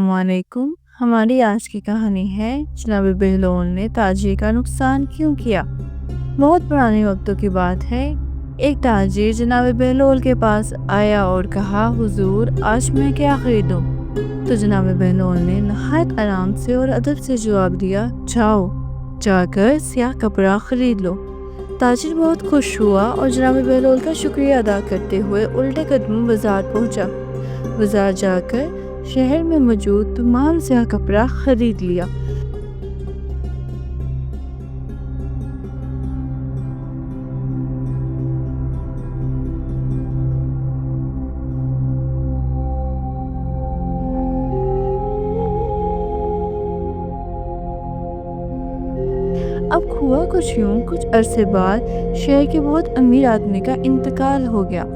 अस्सलाम वालेकुम। हमारी आज की कहानी है जनाब बहलोल ने ताजिर का नुकसान क्यों किया। बहुत पुराने वक्तों की बात है। एक ताजिर जनाब बहलोल के पास आया और कहा, हुजूर आज मैं क्या खरीदूं। तो जनाब बहलोल ने नहायत आराम से और अदब से जवाब दिया, जाओ जाकर स्याह कपड़ा खरीद लो। ताजिर बहुत खुश हुआ और जनाब बहलोल का शुक्रिया अदा करते हुए उल्टे कदमों बाजार पहुंचा। बाजार जाकर शहर में मौजूद तमाम स्याह कपड़ा खरीद लिया। अब हुआ कुछ यूं, कुछ अरसे बाद शहर के बहुत अमीर आदमी का इंतकाल हो गया।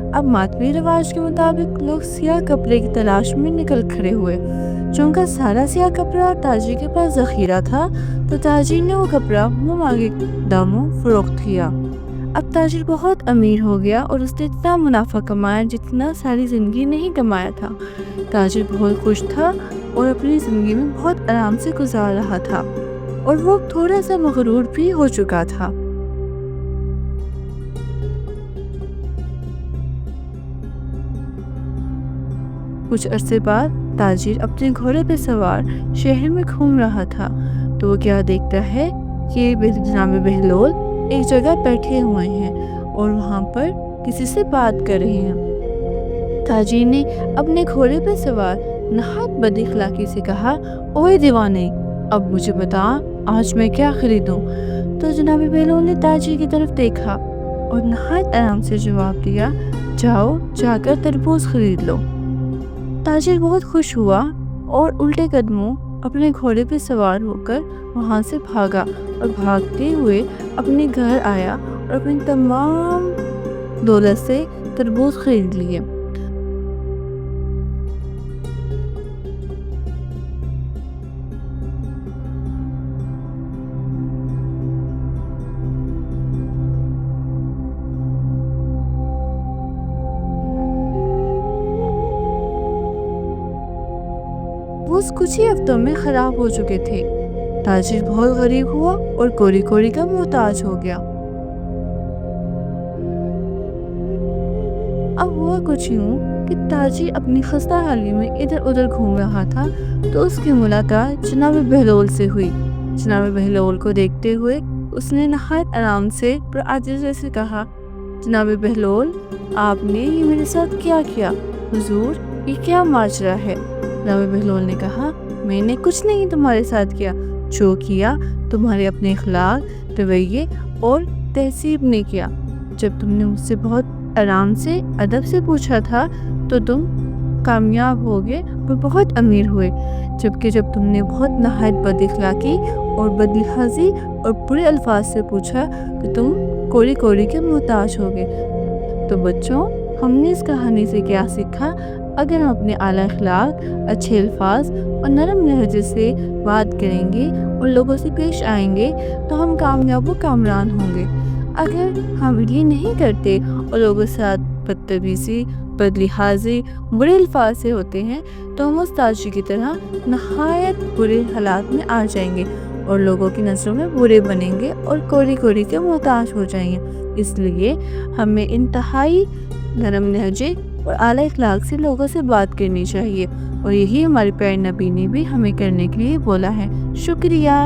अब मातमी रिवाज के मुताबिक लोग स्याह कपड़े की तलाश में निकल खड़े हुए। चूंकि सारा स्याह कपड़ा ताजिर के पास ज़ख़ीरा था, तो ताजिर ने वो कपड़ा मुँह मांगे दामों फरोख्त किया। अब ताजिर बहुत अमीर हो गया और उसने इतना मुनाफा कमाया जितना सारी ज़िंदगी नहीं कमाया था। ताजिर बहुत खुश था और अपनी ज़िंदगी में बहुत आराम से गुजार रहा था, और वो थोड़ा सा मगरूर भी हो चुका था। कुछ अरसे बाद ताजिर अपने घोड़े पे सवार शहर में घूम रहा था, तो वो क्या देखता है कि जनाब बहलोल एक जगह बैठे हुए हैं और वहाँ पर किसी से बात कर रहे हैं। ताजिर ने अपने घोड़े पे सवार नहायत बदअखलाकी से कहा, ओए दीवाने, अब मुझे बता आज मैं क्या खरीदूं। तो जनाब बहलोल ने ताजिर की तरफ देखा और नहायत आराम से जवाब दिया, जाओ जाकर तरबूज खरीद लो। ताजिर बहुत खुश हुआ और उल्टे कदमों अपने घोड़े पे सवार होकर वहाँ से भागा और भागते हुए अपने घर आया और अपनी तमाम दौलत से तरबूज खरीद लिए। वो कुछ ही हफ्तों में खराब हो चुके थे। ताजिर बहुत गरीब हुआ और कोरी कोरी का मोहताज हो गया। अब हुआ कुछ यूं कि ताजिर अपनी खस्ता हाली में इधर उधर घूम रहा था, तो उसकी मुलाकात जनाब बहलोल से हुई। जनाब बहलोल को देखते हुए उसने नहायत आराम से और आजिज़ी से कहा, जनाब बहलोल, आपने ये मेरे साथ क्या किया। हुजूर, ये क्या माजरा है। जनाब बहलोल ने कहा, मैंने कुछ नहीं तुम्हारे साथ किया, जो किया तुम्हारे अपने अखलाक, रवैये और तहसीब ने किया। जब तुमने मुझसे बहुत आराम से अदब से पूछा था तो तुम कामयाब हो गए और बहुत अमीर हुए, जबकि जब तुमने बहुत नहायत बदअखलाकी और बदलिहाजी और बुरे अल्फाज से पूछा तो तुम कोरी कोरी के मोहताज हो गए। तो बच्चों, हमने इस कहानी से क्या सीखा। अगर हम अपने आला अखलाक, अच्छे अल्फाज और नरम लहजे से बात करेंगे और लोगों से पेश आएंगे तो हम कामयाब व कामरान होंगे। अगर हम ये नहीं करते और लोगों के साथ बदतमीज़ी, बदलिहाजी, बुरे अल्फाज से होते हैं, तो हम उस ताजिर की तरह नहायत बुरे हालात में आ जाएंगे और लोगों की नज़रों में बुरे बनेंगे और कोरी कोरी के मोहताज हो जाएंगे। इसलिए हमें इंतहाई नरम लहजे और आला अखलाक से लोगों से बात करनी चाहिए, और यही हमारे प्यारे नबी ने भी हमें करने के लिए बोला है। शुक्रिया।